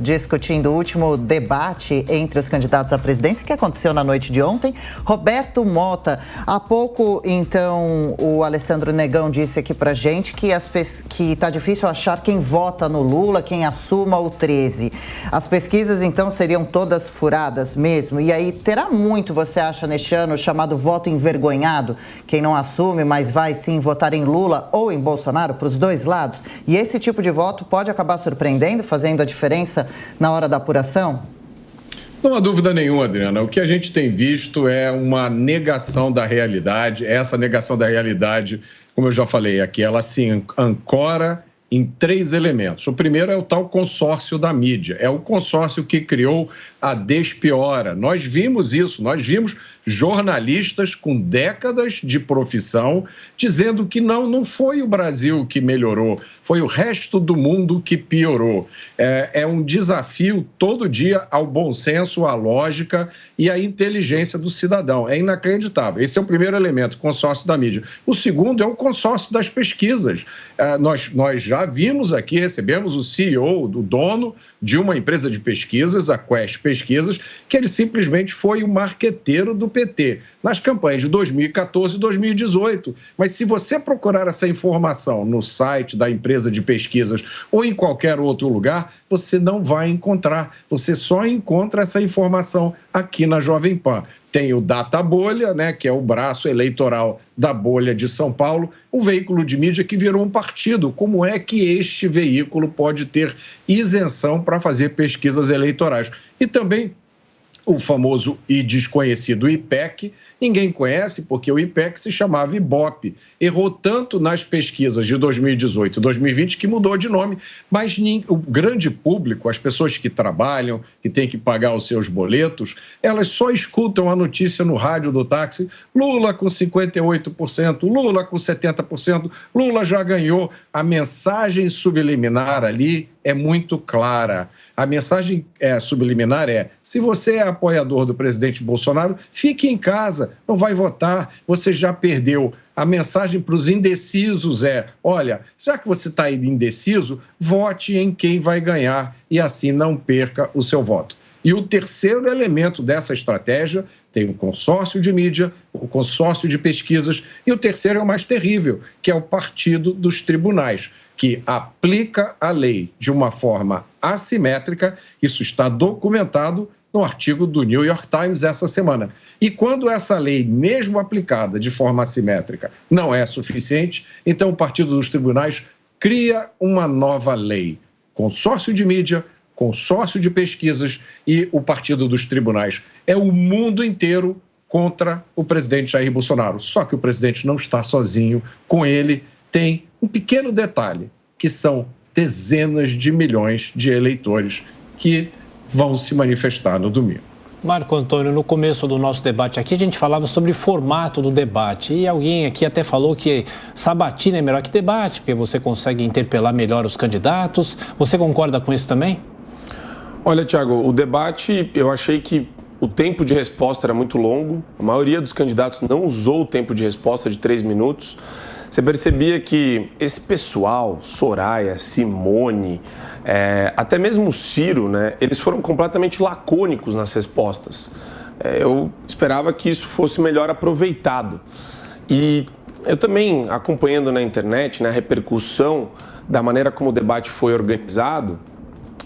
discutindo o último debate entre os candidatos à presidência que aconteceu na noite de ontem. Roberto Mota, há pouco, então, o Alessandro Negão disse aqui pra gente que está difícil achar quem vota no Lula, quem assuma o 13. As pesquisas, então, seriam todas furadas mesmo? E aí, terá muito, você acha, neste ano, chamado voto envergonhado? Quem não assume, mas vai sim votar em Lula ou em Bolsonaro, para os dois lados? E esse tipo de voto pode acabar surpreendendo, fazendo a diferença na hora da apuração? Não há dúvida nenhuma, Adriana. O que a gente tem visto é uma negação da realidade. Essa negação da realidade, como eu já falei aqui, ela se ancora em 3 elementos. O primeiro é o tal consórcio da mídia. É o consórcio que criou a Despiora. Nós vimos isso, nós vimos jornalistas com décadas de profissão dizendo que não foi o Brasil que melhorou, foi o resto do mundo que piorou. É um desafio todo dia ao bom senso, à lógica e à inteligência do cidadão. É inacreditável. Esse é o primeiro elemento, consórcio da mídia. O segundo é o consórcio das pesquisas. Nós já vimos aqui, recebemos o CEO, o dono de uma empresa de pesquisas, a Quest Pesquisas, que ele simplesmente foi o marqueteiro do PT nas campanhas de 2014 e 2018. Mas se você procurar essa informação no site da empresa de pesquisas ou em qualquer outro lugar, você não vai encontrar. Você só encontra essa informação aqui na Jovem Pan. Tem o Databolha, né, que é o braço eleitoral da Bolha de São Paulo, um veículo de mídia que virou um partido. Como é que este veículo pode ter isenção para fazer pesquisas eleitorais? E também o famoso e desconhecido IPEC, ninguém conhece porque o IPEC se chamava Ibope. Errou tanto nas pesquisas de 2018 e 2020 que mudou de nome, mas o grande público, as pessoas que trabalham, que têm que pagar os seus boletos, elas só escutam a notícia no rádio do táxi: Lula com 58%, Lula com 70%, Lula já ganhou. A mensagem subliminar ali é muito clara. A mensagem subliminar é: se você é apoiador do presidente Bolsonaro, fique em casa, não vai votar, você já perdeu. A mensagem para os indecisos é: olha, já que você está indeciso, vote em quem vai ganhar e assim não perca o seu voto. E o terceiro elemento dessa estratégia tem o consórcio de mídia, o consórcio de pesquisas, e o terceiro é o mais terrível, que é o partido dos tribunais, que aplica a lei de uma forma assimétrica. Isso está documentado no artigo do New York Times essa semana. E quando essa lei, mesmo aplicada de forma assimétrica, não é suficiente, então o partido dos tribunais cria uma nova lei. Consórcio de mídia, consórcio de pesquisas e o partido dos tribunais. É o mundo inteiro contra o presidente Jair Bolsonaro. Só que o presidente não está sozinho. Com ele tem um pequeno detalhe, que são dezenas de milhões de eleitores que vão se manifestar no domingo. Marco Antônio, no começo do nosso debate aqui, a gente falava sobre formato do debate. E alguém aqui até falou que sabatina é melhor que debate, porque você consegue interpelar melhor os candidatos. Você concorda com isso também? Olha, Tiago, o debate, eu achei que o tempo de resposta era muito longo. A maioria dos candidatos não usou o tempo de resposta de 3 minutos. Você percebia que esse pessoal, Soraya, Simone, até mesmo o Ciro, né, eles foram completamente lacônicos nas respostas. Eu esperava que isso fosse melhor aproveitado. E eu também, acompanhando na internet, né, a repercussão da maneira como o debate foi organizado,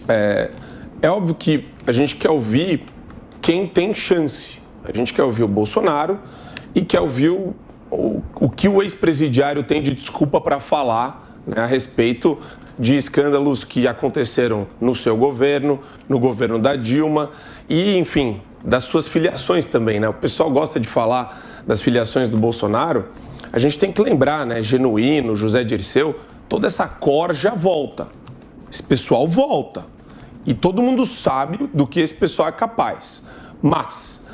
é óbvio que a gente quer ouvir quem tem chance. A gente quer ouvir o Bolsonaro e quer ouvir o que o ex-presidiário tem de desculpa para falar, né, a respeito de escândalos que aconteceram no seu governo, no governo da Dilma e, enfim, das suas filiações também, né? O pessoal gosta de falar das filiações do Bolsonaro. A gente tem que lembrar, né? Genuíno, José Dirceu, toda essa corja volta. Esse pessoal volta. E todo mundo sabe do que esse pessoal é capaz. Mas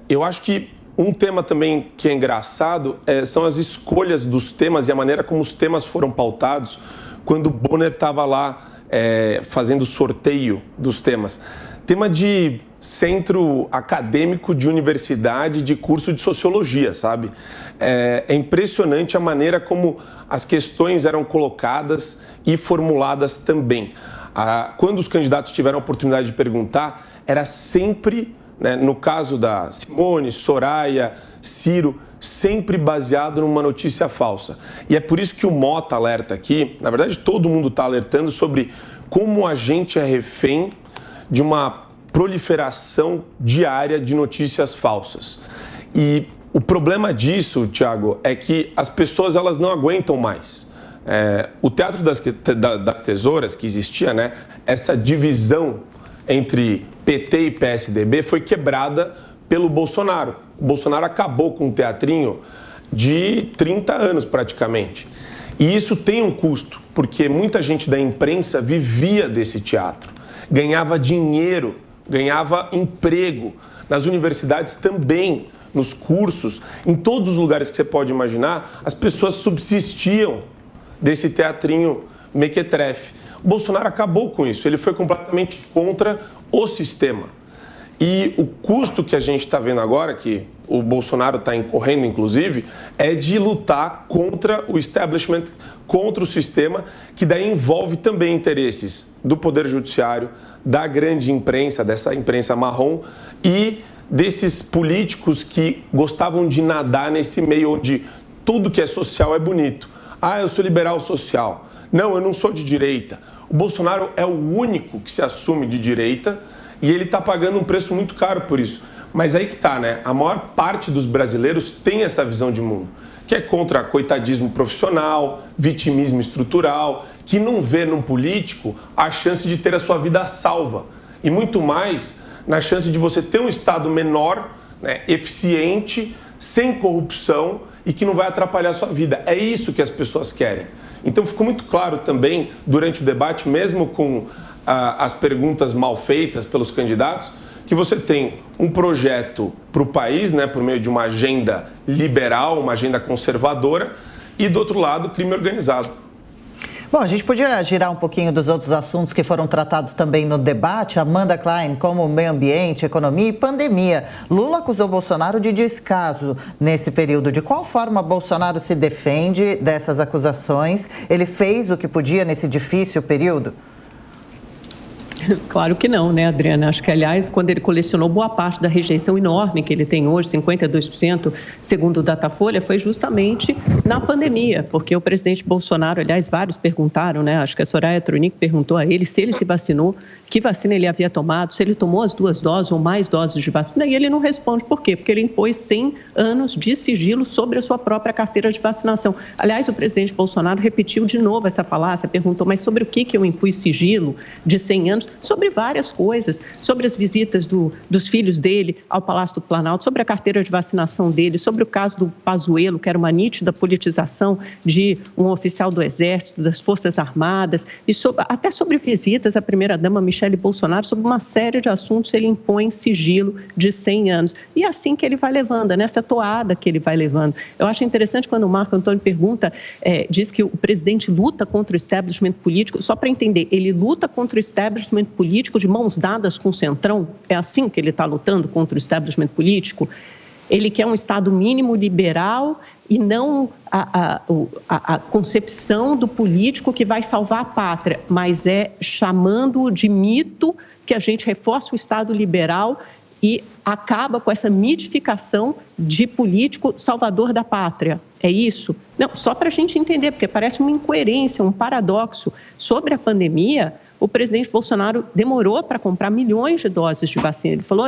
eu acho que um tema também que é engraçado são as escolhas dos temas e a maneira como os temas foram pautados quando o Bonner estava lá fazendo o sorteio dos temas. Tema de centro acadêmico de universidade, de curso de sociologia, sabe? É impressionante a maneira como as questões eram colocadas e formuladas também. Quando os candidatos tiveram a oportunidade de perguntar, era sempre, né, no caso da Simone, Soraya, Ciro, sempre baseado numa notícia falsa. E é por isso que o Mota alerta aqui, na verdade todo mundo está alertando sobre como a gente é refém de uma proliferação diária de notícias falsas. E o problema disso, Thiago, é que as pessoas elas não aguentam mais. O teatro das tesouras que existia, né, essa divisão entre PT e PSDB foi quebrada pelo Bolsonaro. O Bolsonaro acabou com um teatrinho de 30 anos praticamente. E isso tem um custo, porque muita gente da imprensa vivia desse teatro, ganhava dinheiro, ganhava emprego. Nas universidades também, nos cursos, em todos os lugares que você pode imaginar, as pessoas subsistiam desse teatrinho mequetrefe. O Bolsonaro acabou com isso, ele foi completamente contra o sistema. E o custo que a gente está vendo agora, que o Bolsonaro está incorrendo, inclusive, é de lutar contra o establishment, contra o sistema, que daí envolve também interesses do Poder Judiciário, da grande imprensa, dessa imprensa marrom e desses políticos que gostavam de nadar nesse meio onde tudo que é social é bonito. Eu sou liberal social. Não, eu não sou de direita. O Bolsonaro é o único que se assume de direita e ele está pagando um preço muito caro por isso. Mas aí que tá, né? A maior parte dos brasileiros tem essa visão de mundo, que é contra coitadismo profissional, vitimismo estrutural, que não vê num político a chance de ter a sua vida salva. E muito mais na chance de você ter um Estado menor, né, eficiente, sem corrupção e que não vai atrapalhar a sua vida. É isso que as pessoas querem. Então ficou muito claro também, durante o debate, mesmo com as perguntas mal feitas pelos candidatos, que você tem um projeto para o país, né, por meio de uma agenda liberal, uma agenda conservadora, e do outro lado, crime organizado. Bom, a gente podia girar um pouquinho dos outros assuntos que foram tratados também no debate. Amanda Klein, como meio ambiente, economia e pandemia. Lula acusou Bolsonaro de descaso nesse período. De qual forma Bolsonaro se defende dessas acusações? Ele fez o que podia nesse difícil período? Claro que não, né, Adriana? Acho que, aliás, quando ele colecionou boa parte da rejeição enorme que ele tem hoje, 52%, segundo o Datafolha, foi justamente na pandemia, porque o presidente Bolsonaro, aliás, vários perguntaram, né? Acho que a Soraya Tronic perguntou a ele se ele se vacinou, que vacina ele havia tomado, se ele tomou as 2 doses ou mais doses de vacina, e ele não responde. Por quê? Porque ele impôs 100 anos de sigilo sobre a sua própria carteira de vacinação. Aliás, o presidente Bolsonaro repetiu de novo essa falácia, perguntou, mas sobre o que eu impus sigilo de 100 anos? Sobre várias coisas, sobre as visitas dos filhos dele ao Palácio do Planalto, sobre a carteira de vacinação dele, sobre o caso do Pazuello, que era uma nítida politização de um oficial do Exército, das Forças Armadas, e até sobre visitas à primeira-dama Michele Bolsonaro, sobre uma série de assuntos ele impõe sigilo de 100 anos. E é assim que ele vai levando, nessa toada que ele vai levando. Eu acho interessante quando o Marco Antônio pergunta, diz que o presidente luta contra o establishment político, só para entender, ele luta contra o establishment político de mãos dadas com o Centrão? É assim que ele está lutando contra o establishment político? Ele quer um Estado mínimo liberal e não a concepção do político que vai salvar a pátria, mas é chamando de mito que a gente reforça o Estado liberal e acaba com essa mitificação de político salvador da pátria. É isso? Não, só para a gente entender, porque parece uma incoerência, um paradoxo. Sobre a pandemia, o presidente Bolsonaro demorou para comprar milhões de doses de vacina. Ele falou,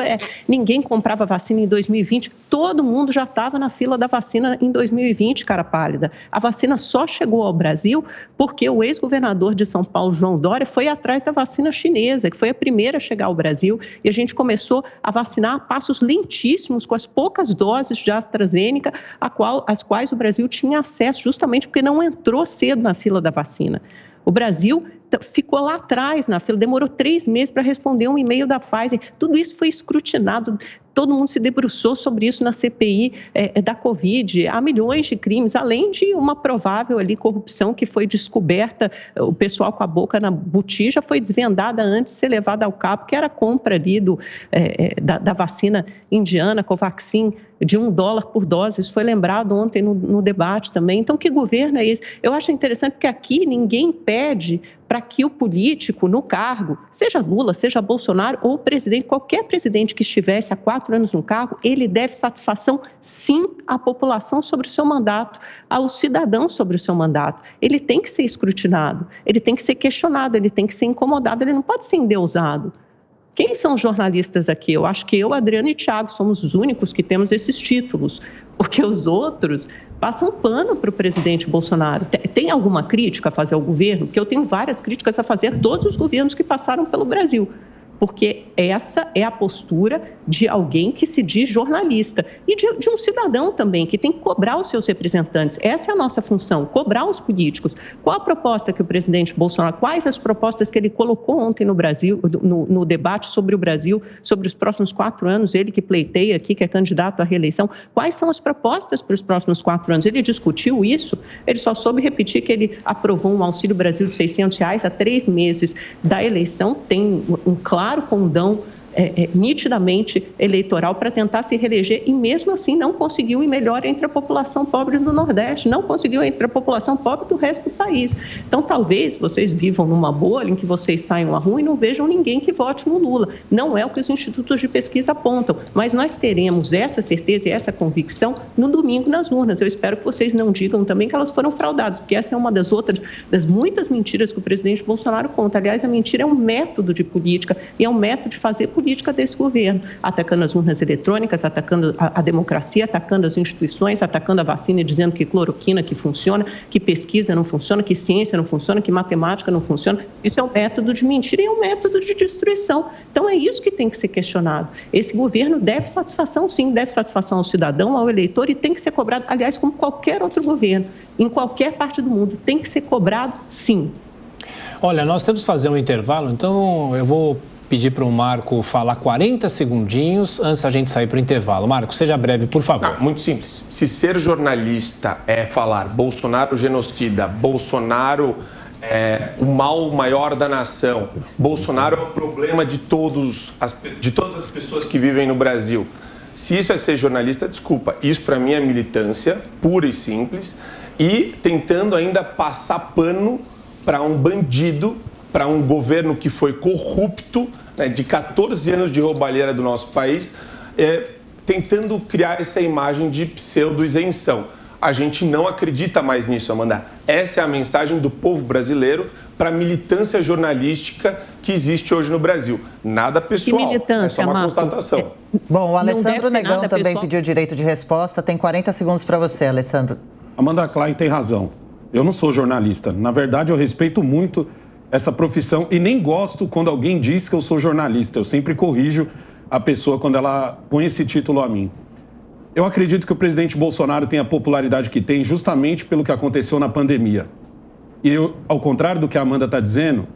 ninguém comprava vacina em 2020, todo mundo já estava na fila da vacina em 2020, cara pálida. A vacina só chegou ao Brasil porque o ex-governador de São Paulo, João Dória, foi atrás da vacina chinesa, que foi a primeira a chegar ao Brasil, e a gente começou a vacinar a passos lentíssimos, com as poucas doses de AstraZeneca, às quais o Brasil tinha acesso, justamente porque não entrou cedo na fila da vacina. O Brasil ficou lá atrás na fila, demorou 3 meses para responder um e-mail da Pfizer. Tudo isso foi escrutinado, todo mundo se debruçou sobre isso na CPI da Covid. Há milhões de crimes, além de uma provável ali corrupção que foi descoberta, o pessoal com a boca na botija foi desvendada antes de ser levada ao cabo, que era a compra ali da vacina indiana, Covaxin, de $1 por dose. Isso foi lembrado ontem no debate também. Então, que governo é esse? Eu acho interessante porque aqui ninguém pede para que o político no cargo, seja Lula, seja Bolsonaro ou presidente, qualquer presidente que estivesse há 4 anos no cargo, ele deve satisfação, sim, à população sobre o seu mandato, aos cidadãos sobre o seu mandato. Ele tem que ser escrutinado, ele tem que ser questionado, ele tem que ser incomodado, ele não pode ser endeusado. Quem são os jornalistas aqui? Eu acho que eu, Adriana e Thiago somos os únicos que temos esses títulos, porque os outros passam pano para o presidente Bolsonaro. Tem alguma crítica a fazer ao governo? Porque eu tenho várias críticas a fazer a todos os governos que passaram pelo Brasil, porque essa é a postura de alguém que se diz jornalista e de um cidadão também, que tem que cobrar os seus representantes. Essa é a nossa função, cobrar os políticos. Qual a proposta que o presidente Bolsonaro, quais as propostas que ele colocou ontem no Brasil, no debate sobre o Brasil, sobre os próximos 4 anos, ele que pleiteia aqui, que é candidato à reeleição, quais são as propostas para os próximos 4 anos? Ele discutiu isso? Ele só soube repetir que ele aprovou um Auxílio Brasil de R$600 há 3 meses da eleição, tem um claro condão nitidamente eleitoral para tentar se reeleger e mesmo assim não conseguiu ir melhor entre a população pobre do Nordeste, não conseguiu entre a população pobre do resto do país. Então talvez vocês vivam numa bolha em que vocês saiam à rua e não vejam ninguém que vote no Lula. Não é o que os institutos de pesquisa apontam, mas nós teremos essa certeza e essa convicção no domingo nas urnas. Eu espero que vocês não digam também que elas foram fraudadas, porque essa é uma das muitas mentiras que o presidente Bolsonaro conta. Aliás, a mentira é um método de política e é um método de fazer política desse governo, atacando as urnas eletrônicas, atacando a democracia, atacando as instituições, atacando a vacina e dizendo que cloroquina que funciona, que pesquisa não funciona, que ciência não funciona, que matemática não funciona. Isso é um método de mentira e é um método de destruição. Então é isso que tem que ser questionado. Esse governo deve satisfação, sim, deve satisfação ao cidadão, ao eleitor e tem que ser cobrado, aliás, como qualquer outro governo, em qualquer parte do mundo, tem que ser cobrado, sim. Olha, nós temos que fazer um intervalo, então eu vou pedir para o Marco falar 40 segundinhos antes da gente sair para o intervalo. Marco, seja breve, por favor. Muito simples. Se ser jornalista é falar Bolsonaro genocida, Bolsonaro é o mal maior da nação, Bolsonaro é o problema de todas as pessoas que vivem no Brasil. Se isso é ser jornalista, desculpa, isso para mim é militância pura e simples e tentando ainda passar pano para um bandido, para um governo que foi corrupto, né, de 14 anos de roubalheira do nosso país, tentando criar essa imagem de pseudo-isenção. A gente não acredita mais nisso, Amanda. Essa é a mensagem do povo brasileiro para a militância jornalística que existe hoje no Brasil. Nada pessoal, é só uma constatação. Bom, o Alessandro Negão também pessoal. Pediu direito de resposta. Tem 40 segundos para você, Alessandro. Amanda Klein tem razão. Eu não sou jornalista. Na verdade, eu respeito muito essa profissão e nem gosto quando alguém diz que eu sou jornalista. Eu sempre corrijo a pessoa quando ela põe esse título a mim. Eu acredito que o presidente Bolsonaro tem a popularidade que tem justamente pelo que aconteceu na pandemia. E eu, ao contrário do que a Amanda está dizendo,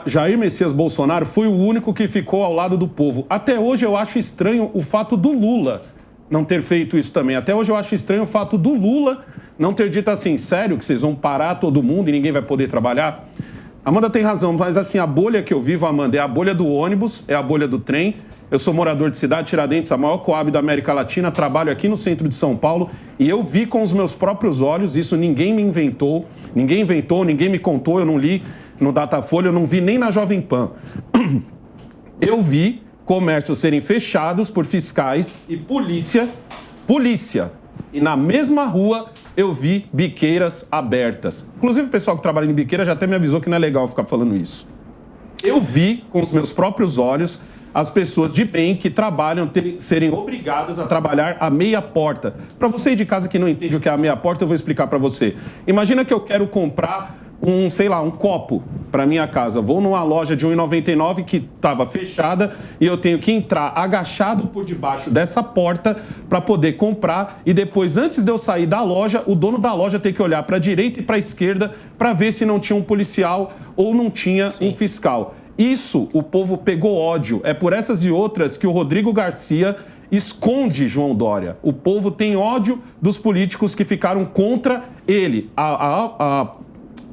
Jair Messias Bolsonaro foi o único que ficou ao lado do povo. Até hoje eu acho estranho o fato do Lula não ter feito isso também. Até hoje eu acho estranho o fato do Lula não ter dito assim, sério que vocês vão parar todo mundo e ninguém vai poder trabalhar? Amanda tem razão, mas assim, a bolha que eu vivo, Amanda, é a bolha do ônibus, é a bolha do trem. Eu sou morador de cidade, Tiradentes, a maior Coab da América Latina, trabalho aqui no centro de São Paulo e eu vi com os meus próprios olhos, isso ninguém me inventou, ninguém me contou, eu não li no Datafolha, eu não vi nem na Jovem Pan. Eu vi comércios serem fechados por fiscais e polícia. E na mesma rua eu vi biqueiras abertas. Inclusive o pessoal que trabalha em biqueira já até me avisou que não é legal ficar falando isso. Eu vi com os meus próprios olhos as pessoas de bem que trabalham serem obrigadas a trabalhar a meia porta. Para você aí de casa que não entende o que é a meia porta, eu vou explicar para você. Imagina que eu quero comprar um copo para minha casa. Vou numa loja de R$1,99 que estava fechada e eu tenho que entrar agachado por debaixo dessa porta para poder comprar e depois, antes de eu sair da loja, o dono da loja tem que olhar para a direita e para a esquerda para ver se não tinha um policial ou não tinha um fiscal. Isso, o povo pegou ódio. É por essas e outras que o Rodrigo Garcia esconde João Dória. O povo tem ódio dos políticos que ficaram contra ele.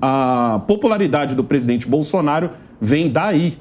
A popularidade do presidente Bolsonaro vem daí.